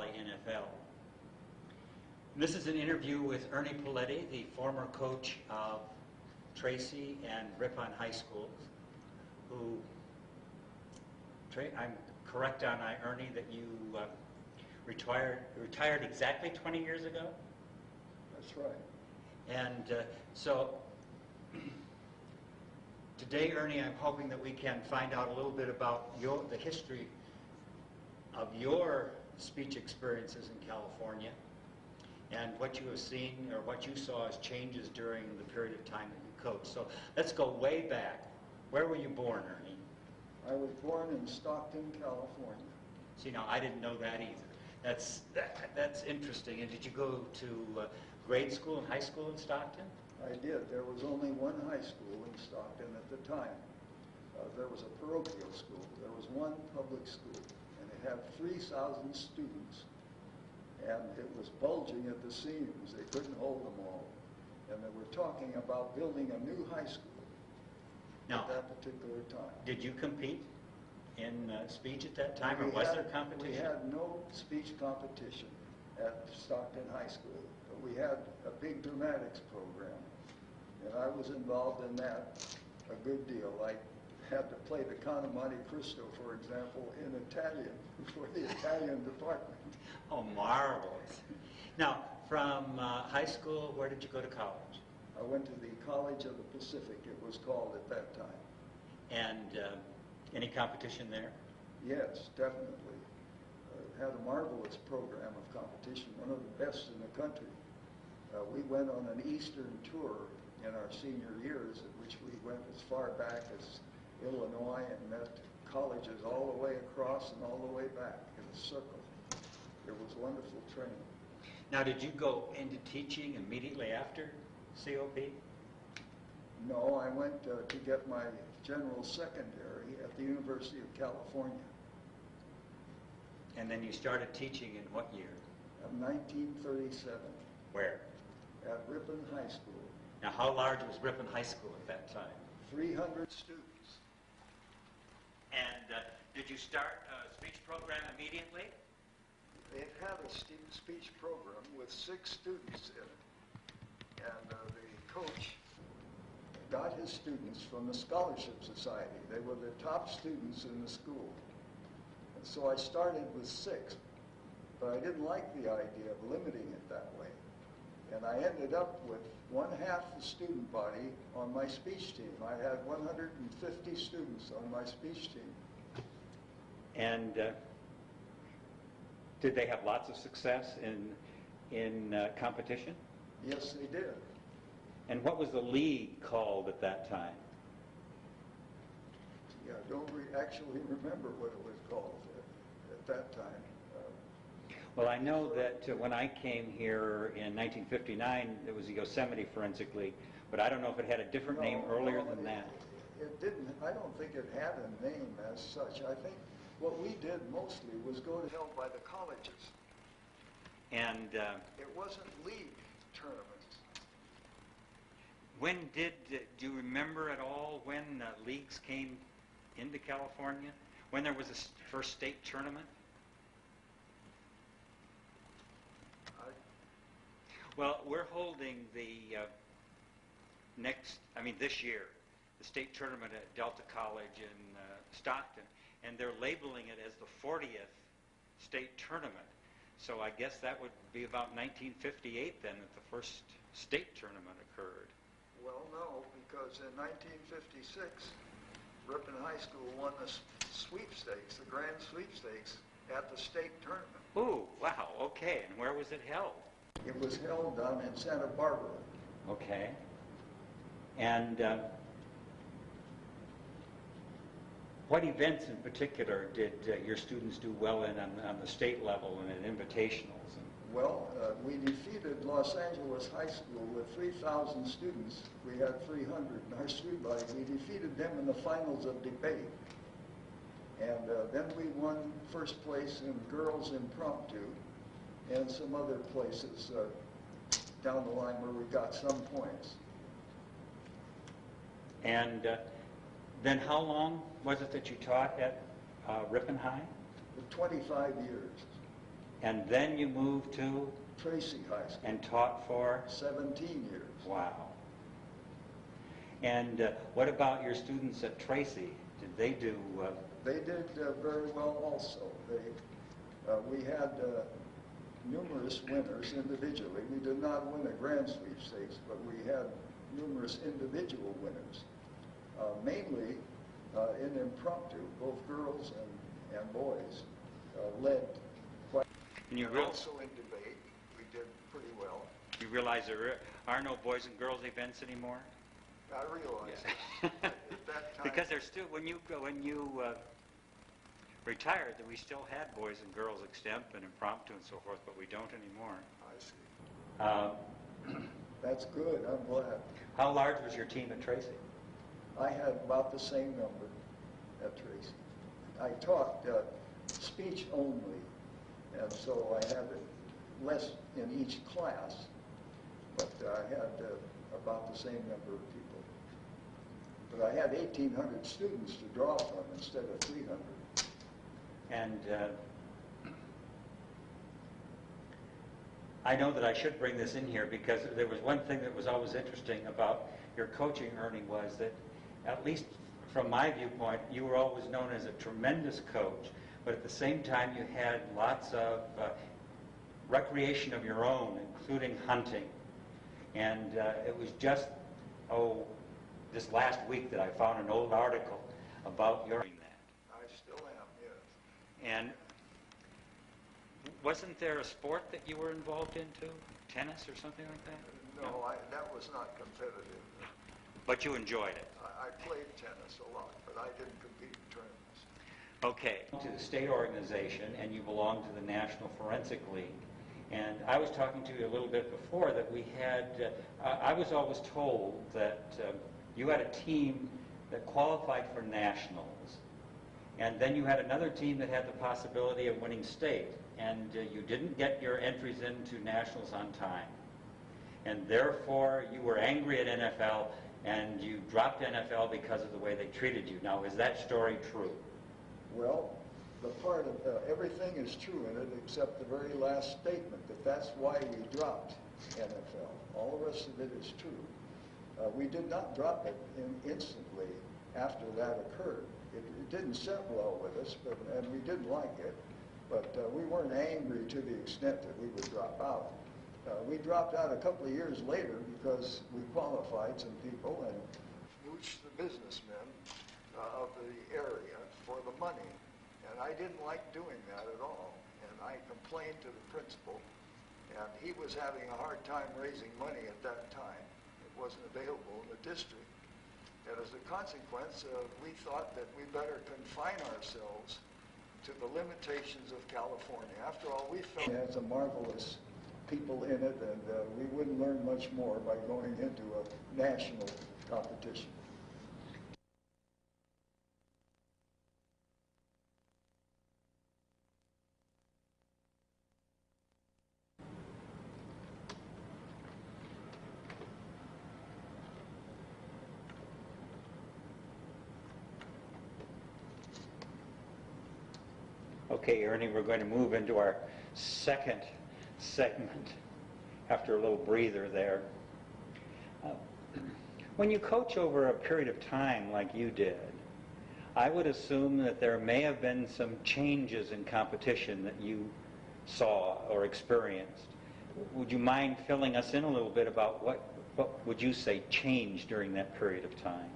NFL. And this is an interview with Ernie Poletti, the former coach of Tracy and Ripon High Schools, who, I'm correct on Ernie, that you retired exactly 20 years ago? That's right. And so today, Ernie, I'm hoping that we can find out a little bit about the history of your speech experiences in California and what you have seen or what you saw as changes during the period of time that you coached. So let's go way back. Where were you born, Ernie? I was born in Stockton, California. See, now I didn't know that either. That's interesting. And did you go to grade school and high school in Stockton? I did. There was only one high school in Stockton at the time. There was a parochial school. There was one public school, and it had 3,000 students. And it was bulging at the seams. They couldn't hold them all. And they were talking about building a new high school at that particular time. Did you compete in speech at that time, or was there competition? We had no speech competition at Stockton High School, but we had a big dramatics program, and I was involved in that a good deal. I had to play the Count of Monte Cristo, for example, in Italian for the Italian department. Oh, marvelous. Now, from high school, where did you go to college? I went to the College of the Pacific, it was called at that time. And any competition there? Yes, definitely. Had a marvelous program of competition, one of the best in the country. We went on an Eastern tour in our senior years, in which we went as far back as Illinois and met colleges all the way across and all the way back in a circle. It was wonderful training. Now, did you go into teaching immediately after COP? No, I went to get my general secondary at the University of California. And then you started teaching in what year? Of 1937. Where? At Ripon High School. Now, how large was Ripon High School at that time? 300 students. And did you start a speech program immediately? It had a speech program with 6 students in it. And the coach got his students from the Scholarship Society. They were the top students in the school. And so I started with 6, but I didn't like the idea of limiting it that way. And I ended up with 1/2 the student body on my speech team. I had 150 students on my speech team. And did they have lots of success in competition? Yes, they did. And what was the league called at that time? Yeah, I don't actually remember what it was called at that time. Well, I know that when I came here in 1959, it was the Yosemite Forensic League, but I don't know if it had a different name earlier than that. It didn't. I don't think it had a name as such. I think what we did mostly was go to held by the colleges. And it wasn't league tournaments. When do you remember at all when leagues came into California? When there was a first state tournament? Well, we're holding the this year, the state tournament at Delta College in Stockton, and they're labeling it as the 40th state tournament. So I guess that would be about 1958 then that the first state tournament occurred. Well, no, because in 1956, Ripon High School won the sweepstakes, the grand sweepstakes, at the state tournament. Ooh, wow, okay. And where was it held? It was held down in Santa Barbara. Okay. And what events in particular did your students do well in on the state level and in invitationals? Well, we defeated Los Angeles High School with 3,000 students. We had 300 in our student body. We defeated them in the finals of debate. And then we won first place in girls impromptu and some other places down the line where we got some points. And then how long was it that you taught at Ripon High? 25 years. And then you moved to Tracy High School. and taught for? 17 years. Wow. And what about your students at Tracy? Did they do? They did very well also. We had numerous winners individually. We did not win a grand sweepstakes, but we had numerous individual winners. Mainly in impromptu, both girls and boys led quite. And Also in debate, we did pretty well. You realize there are no boys and girls events anymore? I realized at that time. Because there's still, when you retired, that we still had boys and girls extemp and impromptu and so forth, but we don't anymore. I see. That's good. I'm glad. How large was your team at Tracy? I had about the same number at Tracy. I taught speech only, and so I had less in each class, but I had about the same number of people. But I had 1,800 students to draw from instead of 300. And I know that I should bring this in here because there was one thing that was always interesting about your coaching, Ernie, was that, at least from my viewpoint, you were always known as a tremendous coach, but at the same time you had lots of recreation of your own, including hunting. And it was just, this last week that I found an old article about your doing that. I still am, yes. And wasn't there a sport that you were involved in too? Tennis or something like that? No, that was not competitive. But you enjoyed it? I played tennis a lot, but I didn't compete in tournaments. Okay. To the state organization, and you belong to the National Forensic League. And I was talking to you a little bit before that we had, I was always told that you had a team that qualified for nationals, and then you had another team that had the possibility of winning state, and you didn't get your entries into nationals on time. And therefore, you were angry at NFL, and you dropped NFL because of the way they treated you. Now, is that story true? Well, the part of everything is true in it except the very last statement, that that's why we dropped NFL. All the rest of it is true. We did not drop it instantly after that occurred. It didn't sit well with us, and we didn't like it, but we weren't angry to the extent that we would drop out. We dropped out a couple of years later because we qualified some people and smooched the businessmen of the area for the money. And I didn't like doing that at all. And I complained to the principal, and he was having a hard time raising money at that time. It wasn't available in the district. And as a consequence, we thought that we better confine ourselves to the limitations of California. After all, we felt it has a marvelous people in it, and we wouldn't learn much more by going into a national competition. Okay, Ernie, we're going to move into our second segment after a little breather there. When you coach over a period of time like you did, I would assume that there may have been some changes in competition that you saw or experienced. Would you mind filling us in a little bit about what would you say changed during that period of time?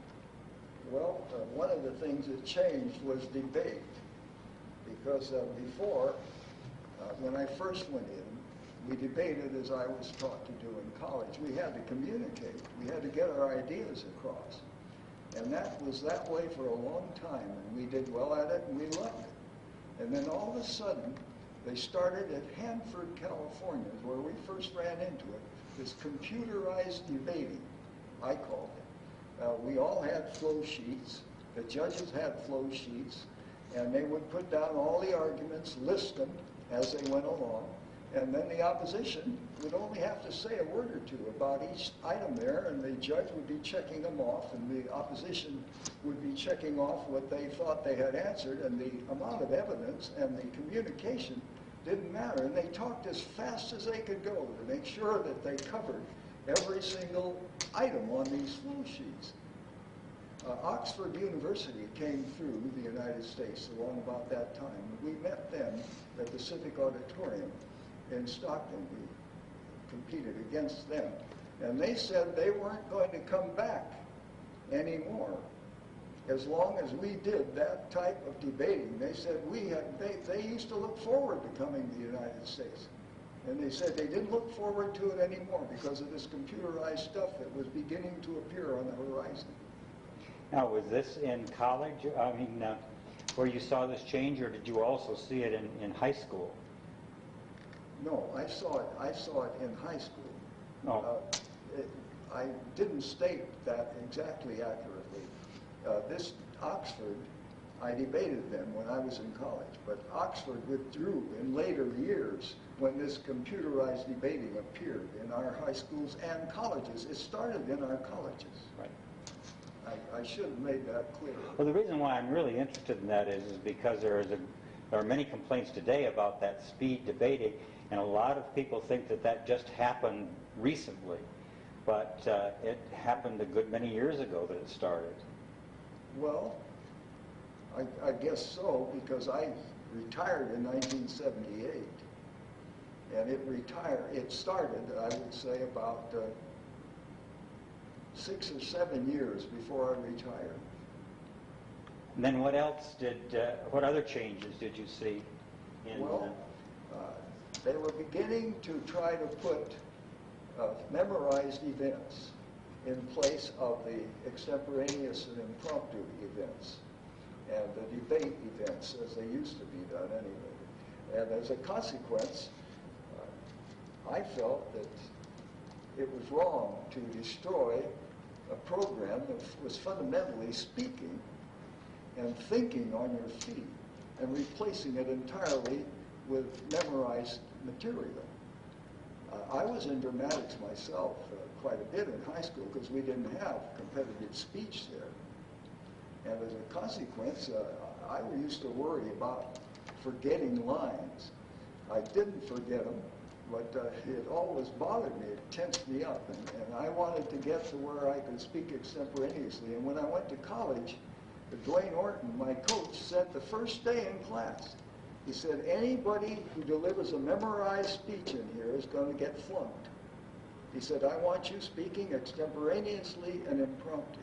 Well, one of the things that changed was debate. Because before, when I first went in, we debated as I was taught to do in college. We had to communicate. We had to get our ideas across. And that was that way for a long time, and we did well at it, and we loved it. And then all of a sudden, they started at Hanford, California, where we first ran into it, this computerized debating, I called it. We all had flow sheets. The judges had flow sheets. And they would put down all the arguments, list them as they went along, and then the opposition would only have to say a word or two about each item there, and the judge would be checking them off, and the opposition would be checking off what they thought they had answered, and the amount of evidence and the communication Didn't matter. And they talked as fast as they could go to make sure that they covered every single item on these flow sheets. Oxford University came through the United States along about that time. We met them at the Civic Auditorium in Stockton. We competed against them. And they said they weren't going to come back anymore as long as we did that type of debating. They said they used to look forward to coming to the United States. And they said they didn't look forward to it anymore because of this computerized stuff that was beginning to appear on the horizon. Now, was this in college? I mean, where you saw this change, or did you also see it in high school? No, I saw it in high school. Oh. I didn't state that exactly accurately. This Oxford, I debated them when I was in college, but Oxford withdrew in later years when this computerized debating appeared in our high schools and colleges. It started in our colleges. Right. I should have made that clear. Well, the reason why I'm really interested in that is because there are many complaints today about that speed debating, and a lot of people think that just happened recently, but it happened a good many years ago that it started. Well, I guess so, because I retired in 1978, and it started, I would say, about 6 or 7 years before I retired. And then what other changes did you see? They were beginning to try to put memorized events in place of the extemporaneous and impromptu events and the debate events as they used to be done anyway. And as a consequence, I felt that it was wrong to destroy a program that was fundamentally speaking and thinking on your feet and replacing it entirely with memorized material. I was in dramatics myself quite a bit in high school because we didn't have competitive speech there. And as a consequence, I used to worry about forgetting lines. I didn't forget them, but it always bothered me. It tensed me up, and I wanted to get to where I could speak extemporaneously. And when I went to college, Dwayne Orton, my coach, said the first day in class, he said, anybody who delivers a memorized speech in here is going to get flunked. He said, I want you speaking extemporaneously and impromptu.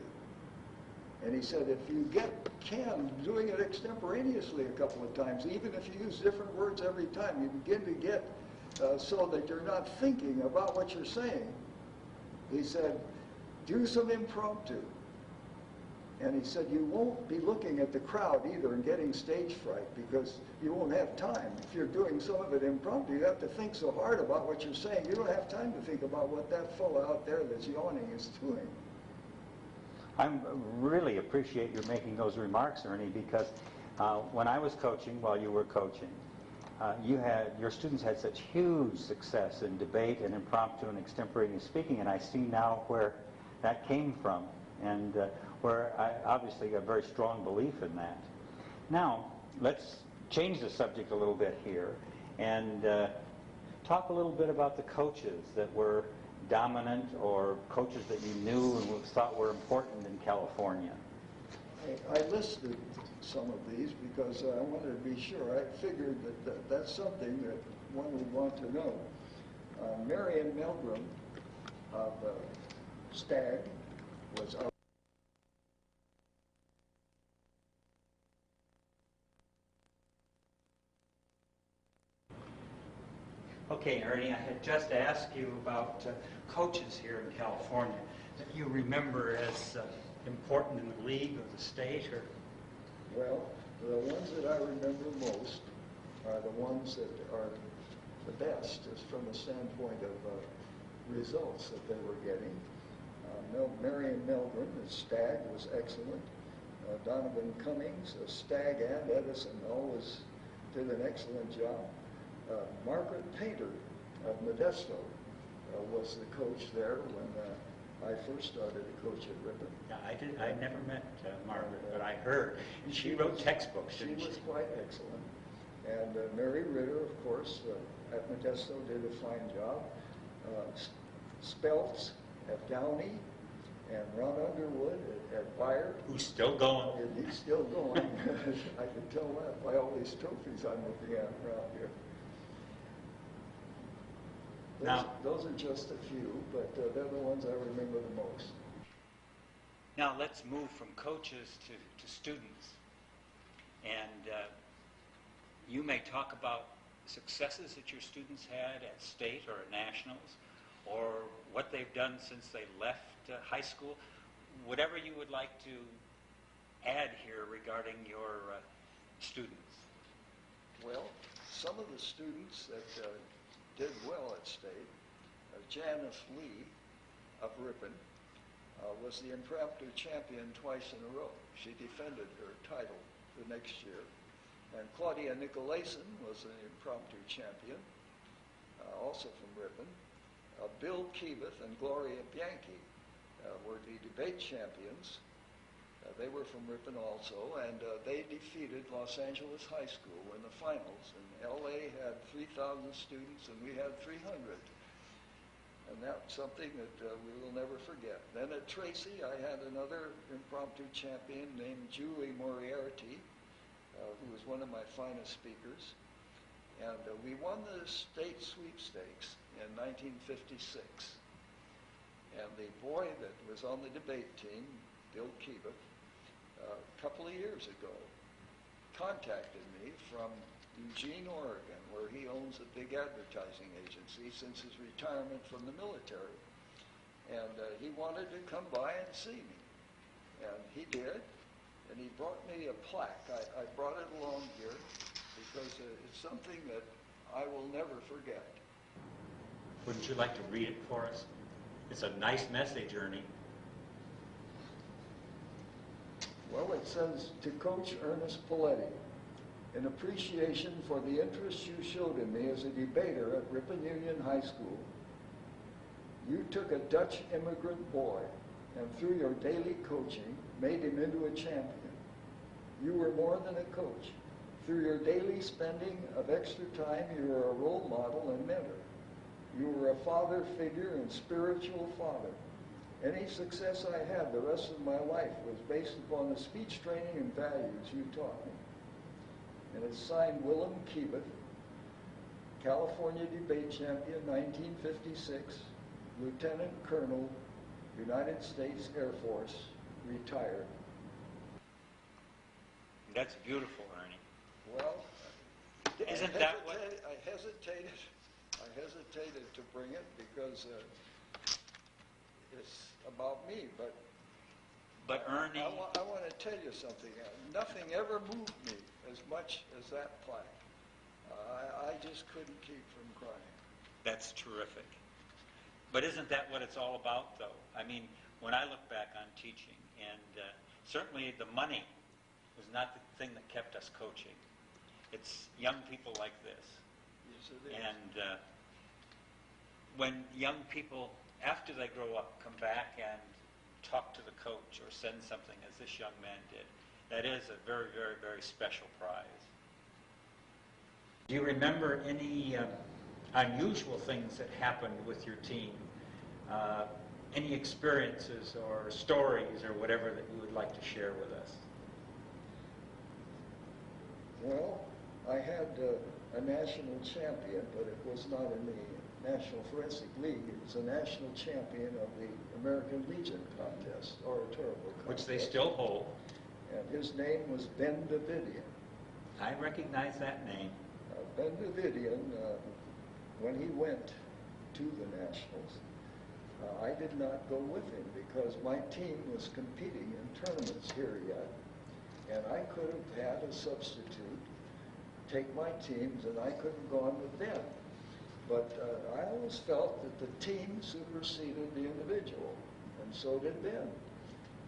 And he said, if you get canned doing it extemporaneously a couple of times, even if you use different words every time, you begin to get so that you're not thinking about what you're saying. He said, do some impromptu. And he said, you won't be looking at the crowd either and getting stage fright because you won't have time. If you're doing some of it impromptu, you have to think so hard about what you're saying. You don't have time to think about what that fellow out there that's yawning is doing. I really appreciate your making those remarks, Ernie, because when I was coaching, while you were coaching, your students had such huge success in debate and impromptu and extemporaneous speaking, and I see now where that came from, and where I obviously have a very strong belief in that. Now, let's change the subject a little bit here and talk a little bit about the coaches that were dominant or coaches that you knew and thought were important in California. I listed some of these because I wanted to be sure. I figured that that's something that one would want to know. Marion Milgram of Stagg was up. Okay, Ernie, I had just asked you about coaches here in California that you remember as important in the league or the state, or? Well, the ones that I remember most are the ones that are the best, as from the standpoint of results that they were getting. Marion Milgram at Stagg was excellent. Donovan Cummings of Stagg and Edison always did an excellent job. Margaret Painter of Modesto was the coach there when I first started to coach at Ripon. Yeah, I never met Margaret, but I heard. And she wrote textbooks, didn't she? She was quite excellent. And Mary Ritter, of course, at Modesto did a fine job. Speltz at Downey, and Ron Underwood at Bayard. Who's still going. And he's still going. I can tell that by all these trophies I'm looking at around here. Those are just a few, but they're the ones I remember the most. Now let's move from coaches to students. And you may talk about successes that your students had at state or at nationals, or what they've done since they left high school. Whatever you would like to add here regarding your students. Well, some of the students that did well at state, Janice Lee of Ripon was the impromptu champion twice in a row. She defended her title the next year. And Claudia Nicolason was an impromptu champion, also from Ripon. Bill Keebeth and Gloria Bianchi were the debate champions. They were from Ripon also, and they defeated Los Angeles High School in the finals. And LA had 3,000 students, and we had 300. And that's something that we will never forget. Then at Tracy, I had another impromptu champion named Julie Moriarty, who was one of my finest speakers. And we won the state sweepstakes in 1956. And the boy that was on the debate team, Bill Keebeth, a couple of years ago, contacted me from Eugene, Oregon, where he owns a big advertising agency since his retirement from the military. And he wanted to come by and see me. And he did. And he brought me a plaque. I brought it along here because it's something that I will never forget. Wouldn't you like to read it for us? It's a nice message, Ernie. Well, it says, to Coach Ernest Poletti, in appreciation for the interest you showed in me as a debater at Ripon Union High School, you took a Dutch immigrant boy and through your daily coaching made him into a champion. You were more than a coach. Through your daily spending of extra time, you were a role model and mentor. You were a father figure and spiritual father. Any success I had the rest of my life was based upon the speech training and values you taught me. And it's signed Willem Keebeth, California debate champion, 1956, Lieutenant Colonel, United States Air Force, retired. That's beautiful, Ernie. Well, Isn't that what... I hesitated to bring it because it's about me, but Ernie... I want to tell you something. Nothing ever moved me as much as that plaque. I just couldn't keep from crying. That's terrific. But isn't that what it's all about, though? I mean, when I look back on teaching, and certainly the money was not the thing that kept us coaching. It's young people like this. Yes, it is. And when young people, after they grow up, come back and talk to the coach or send something, as this young man did, that is a very, very, very special prize. Do you remember any unusual things that happened with your team? Any experiences or stories or whatever that you would like to share with us? Well, I had a national champion, but it was not in the National Forensic League. It was a national champion of the American Legion contest, oratorical contest. Which they still hold. And his name was Ben Davidian. I recognize that name. Ben Davidian, when he went to the Nationals, I did not go with him because my team was competing in tournaments here yet, and I could have had a substitute take my teams, and I could have gone with Ben. But I always felt that the team superseded the individual, and so did Ben.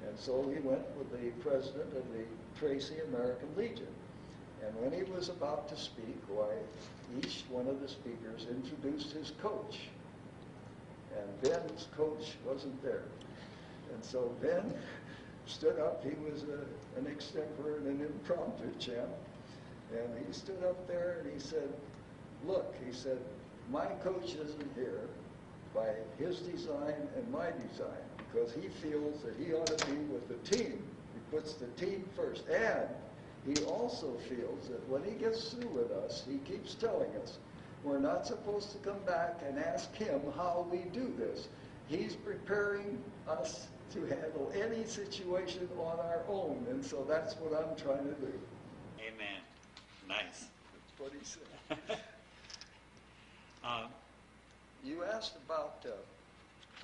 And so he went with the president of the Tracy American Legion. And when he was about to speak, why, each one of the speakers introduced his coach. And Ben's coach wasn't there. And so Ben stood up. He was an extempore and an impromptu champ. And he stood up there and he said, look, he said, my coach isn't here by his design and my design, because he feels that he ought to be with the team. He puts the team first. And he also feels that when he gets through with us, he keeps telling us, we're not supposed to come back and ask him how we do this. He's preparing us to handle any situation on our own, and so that's what I'm trying to do. Amen. Nice. That's what he said. You asked about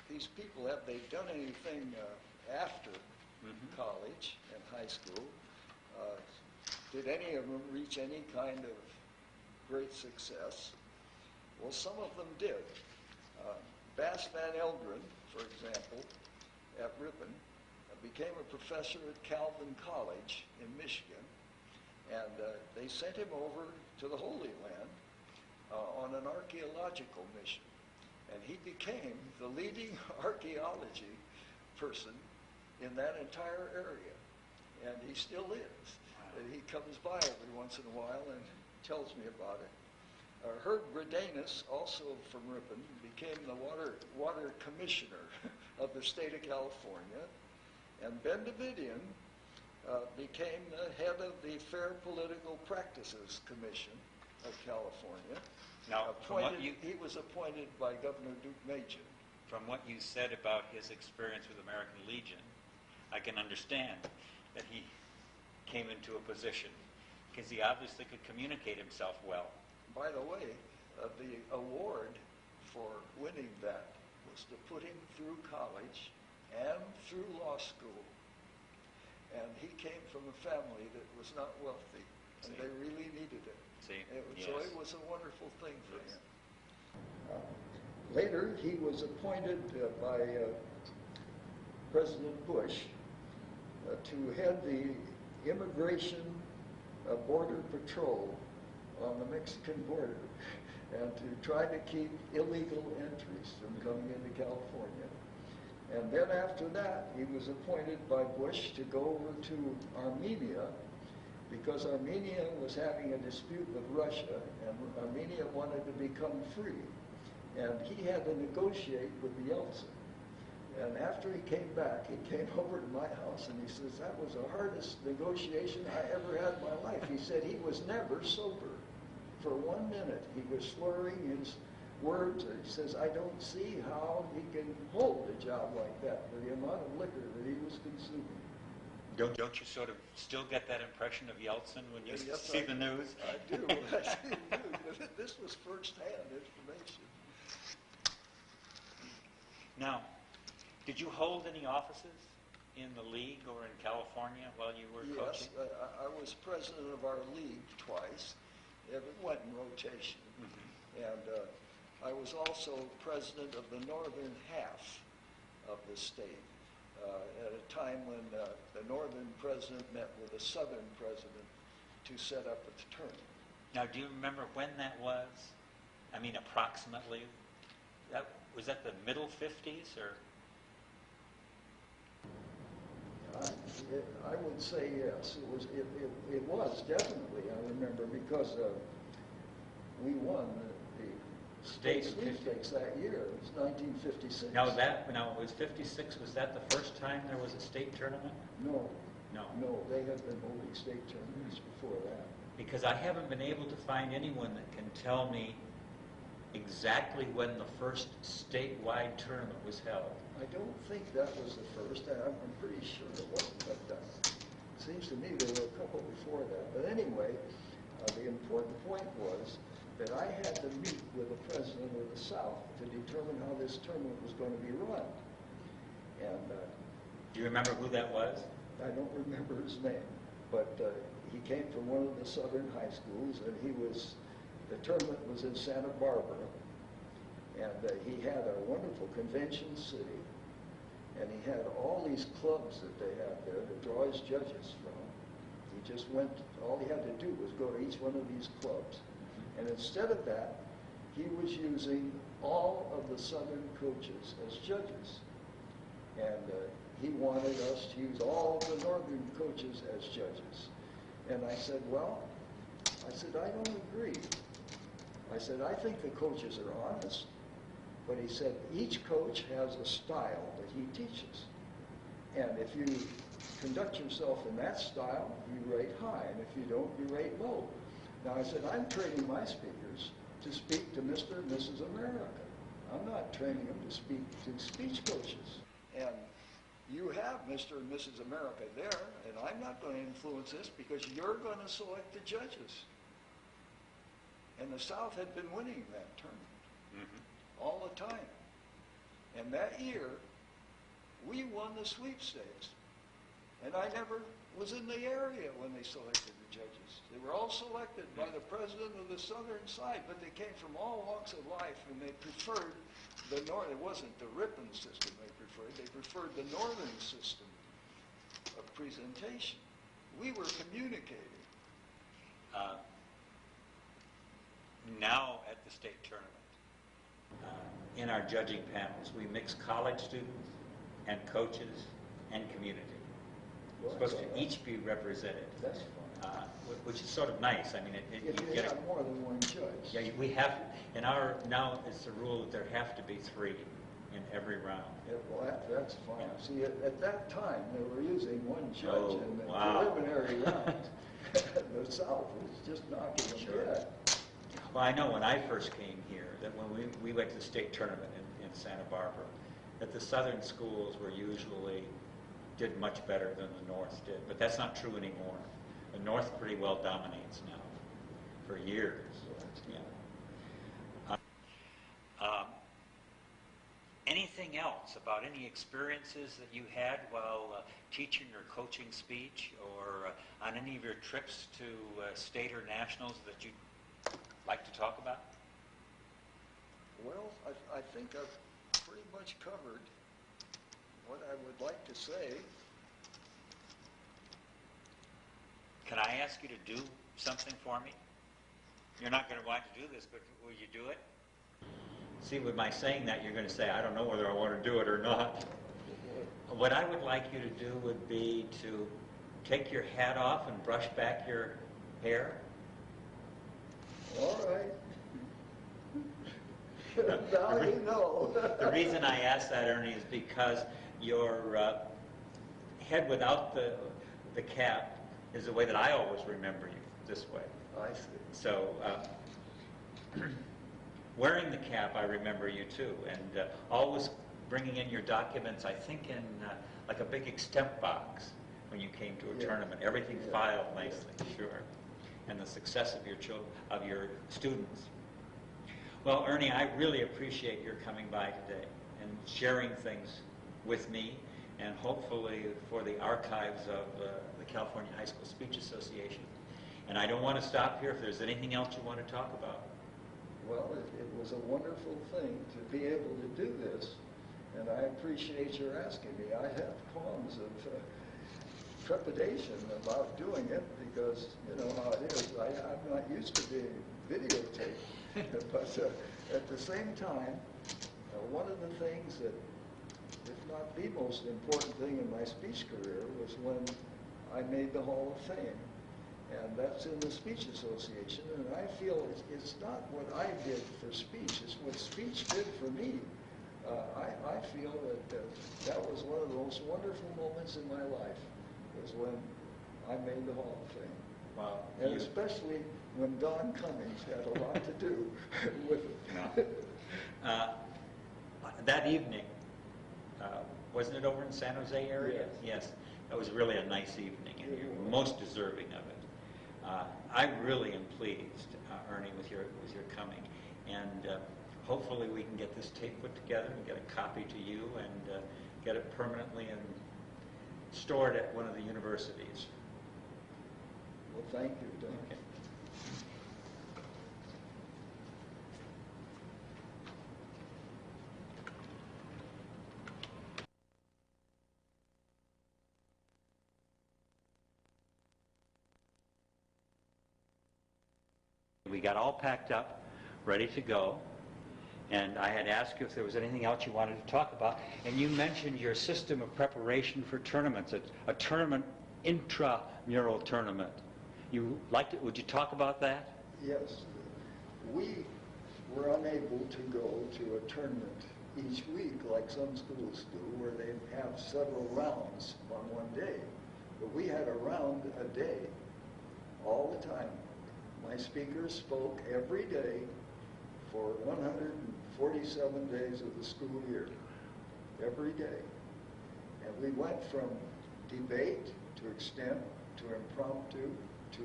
these people, have they done anything after college and high school? Did any of them reach any kind of great success? Well, some of them did. Bass Van Eldren, for example, at Ripon, became a professor at Calvin College in Michigan, and they sent him over to the Holy Land on an archaeological mission. And he became the leading archaeology person in that entire area. And he still is. And he comes by every once in a while and tells me about it. Herb Bredanus, also from Ripon, became the water commissioner of the state of California. And Ben Davidian became the head of the Fair Political Practices Commission of California. Now, he was appointed by Governor Duke Machen. From what you said about his experience with American Legion, I can understand that he came into a position because he obviously could communicate himself well. By the way, the award for winning that was to put him through college and through law school. And he came from a family that was not wealthy, and they really needed it. So it was a wonderful thing for him. Later, he was appointed by President Bush to head the Immigration Border Patrol on the Mexican border and to try to keep illegal entries from coming into California. And then after that, he was appointed by Bush to go over to Armenia, because Armenia was having a dispute with Russia, and Armenia wanted to become free. And he had to negotiate with Yeltsin. And after he came back, he came over to my house and he says, that was the hardest negotiation I ever had in my life. He said he was never sober. For 1 minute, he was slurring his words. He says, I don't see how he can hold a job like that for the amount of liquor that he was consuming. Don't you sort of still get that impression of Yeltsin when you see the news? I do. I see the news. This was first-hand information. Now, did you hold any offices in the league or in California while you were coaching? Yes, I was president of our league twice. It went in rotation. And I was also president of the northern half of the state at a time when the northern president met with the southern president to set up a tournament. Now, do you remember when that was? I mean, approximately? Was that the middle 50s or? I would say yes. It was definitely. I remember because we won the state sweepstakes that year. It was 1956. No, it was 56. Was that the first time there was a state tournament? No. No. No, they had been holding state tournaments before that. Because I haven't been able to find anyone that can tell me exactly when the first statewide tournament was held. I don't think that was the first. I'm pretty sure it wasn't, but it seems to me there were a couple before that. But anyway, the important point was that I had to meet with the president of the South to determine how this tournament was going to be run. And do you remember who that was? I don't remember his name, but he came from one of the southern high schools, and the tournament was in Santa Barbara, and he had a wonderful convention city, and he had all these clubs that they had there to draw his judges from. He just went, all he had to do was go to each one of these clubs. And instead of that, he was using all of the southern coaches as judges. And he wanted us to use all the northern coaches as judges. And I said, well, I said, I don't agree. I said, I think the coaches are honest. But he said, each coach has a style that he teaches. And if you conduct yourself in that style, you rate high. And if you don't, you rate low. Now, I said, I'm training my speakers to speak to Mr. and Mrs. America. I'm not training them to speak to speech coaches. And you have Mr. and Mrs. America there, and I'm not going to influence this because you're going to select the judges. And the South had been winning that tournament all the time. And that year, we won the sweepstakes. And I never was in the area when they selected the judges. They were all selected by the president of the southern side, but they came from all walks of life, and they preferred the north. It wasn't the Ripon system they preferred. They preferred the northern system of presentation. We were communicating. Now at the state tournament, in our judging panels, we mix college students and coaches and community. Well, It's supposed to each be represented. That's fine. Which is sort of nice. I mean, If you you get have more than one judge. Yeah, we have, now it's the rule that there have to be 3 in every round. Yeah, well, that's fine. Yeah. See, at that time, they were using one judge Oh, in the wow. preliminary round. The South was just knocking them Sure. dead. Well, I know when I first came here, that when we went to the state tournament in Santa Barbara, that the southern schools were usually did much better than the North did. But that's not true anymore. The North pretty well dominates now for years. Yeah. Anything else about any experiences that you had while teaching or coaching speech, or on any of your trips to state or nationals that you'd like to talk about? Well, I think I've pretty much covered what I would like to say. Can I ask you to do something for me? You're not going to want to do this, but will you do it? See, with my saying that, you're going to say, I don't know whether I want to do it or not. What I would like you to do would be to take your hat off and brush back your hair. All right. Now you know. The reason I ask that, Ernie, is because your head without the cap is the way that I always remember you, this way. I see. So, wearing the cap, I remember you too, and always bringing in your documents, I think in like a big extemp box when you came to a tournament. Everything filed nicely, sure. And the success of your children, of your students. Well, Ernie, I really appreciate your coming by today and sharing things with me, and hopefully for the archives of the California High School Speech Association. And I don't want to stop here if there's anything else you want to talk about. Well, it was a wonderful thing to be able to do this, and I appreciate your asking me. I have qualms of trepidation about doing it because, you know how it is. I'm not used to being videotaped. But at the same time, one of the things that, if not the most important thing in my speech career, was when I made the Hall of Fame. And that's in the Speech Association, and I feel it's not what I did for speech, it's what speech did for me. I feel that that was one of the most wonderful moments in my life, was when I made the Hall of Fame. Wow. And especially when Don Cummings had a lot to do with it. That evening, wasn't it over in San Jose area? Yes. That was really a nice evening, and you're most deserving of it. I really am pleased, Ernie, with your coming, and hopefully we can get this tape put together and get a copy to you and get it permanently and stored at one of the universities. Well, thank you, Don. Okay. We got all packed up, ready to go, and I had asked you if there was anything else you wanted to talk about, and you mentioned your system of preparation for tournaments, a tournament, intramural tournament. Would you talk about that? Yes. We were unable to go to a tournament each week like some schools do, where they have several rounds on one day. But we had a round a day, all the time. My speakers spoke every day for 147 days of the school year, every day. And we went from debate to extent to impromptu to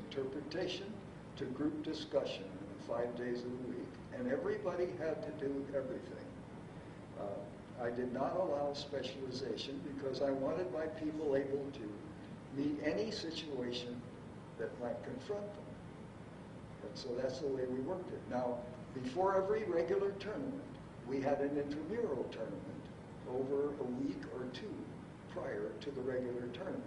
interpretation to group discussion 5 days of the week. And everybody had to do everything. I did not allow specialization because I wanted my people able to meet any situation that might confront them. And so that's the way we worked it. Now, before every regular tournament, we had an intramural tournament over a week or two prior to the regular tournament,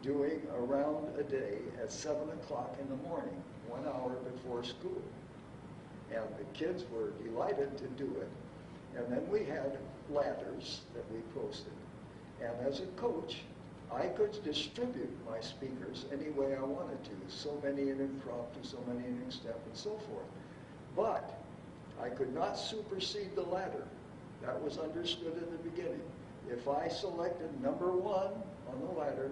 doing a round a day at 7 o'clock in the morning, 1 hour before school. And the kids were delighted to do it. And then we had ladders that we posted. And as a coach, I could distribute my speakers any way I wanted to. So many in impromptu, so many in extent, and so forth. But I could not supersede the ladder. That was understood in the beginning. If I selected number 1 on the ladder,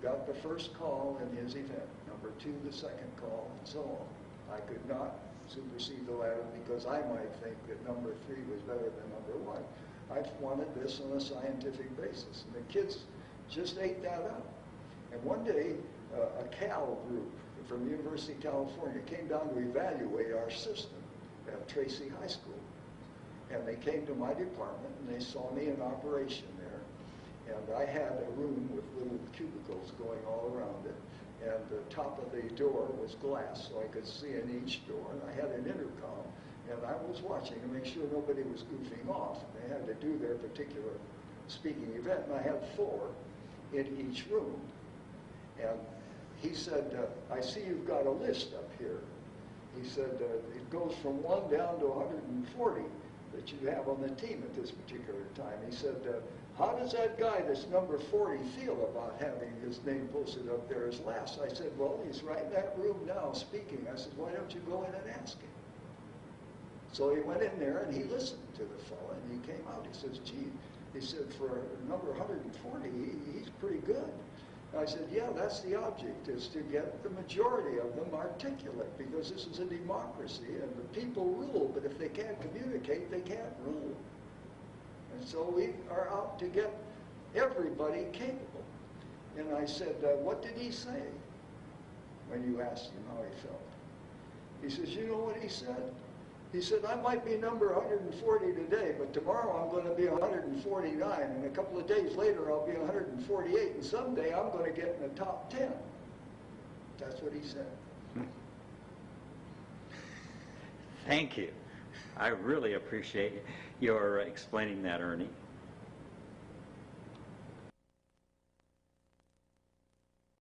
got the first call in his event, number 2 the second call, and so on. I could not supersede the ladder because I might think that number 3 was better than number 1. I wanted this on a scientific basis, and the kids just ate that up. And one day, a Cal group from the University of California came down to evaluate our system at Tracy High School. And they came to my department, and they saw me in operation there. And I had a room with little cubicles going all around it. And the top of the door was glass, so I could see in each door. And I had an intercom, and I was watching to make sure nobody was goofing off. They had to do their particular speaking event, and I had 4 in each room. And he said, I see you've got a list up here. He said, it goes from 1 down to 140 that you have on the team at this particular time. He said, how does that guy that's number 40 feel about having his name posted up there as last? I said, well, he's right in that room now speaking. I said, why don't you go in and ask him? So he went in there and he listened to the fellow, and he came out. He says, gee, he said, for number 140, he's pretty good. I said, yeah, that's the object, is to get the majority of them articulate, because this is a democracy and the people rule, but if they can't communicate, they can't rule. And so we are out to get everybody capable. And I said, what did he say when you asked him how he felt? He says, you know what he said? He said, I might be number 140 today, but tomorrow I'm going to be 149, and a couple of days later I'll be 148, and someday I'm going to get in the top 10. That's what he said. Thank you. I really appreciate your explaining that, Ernie.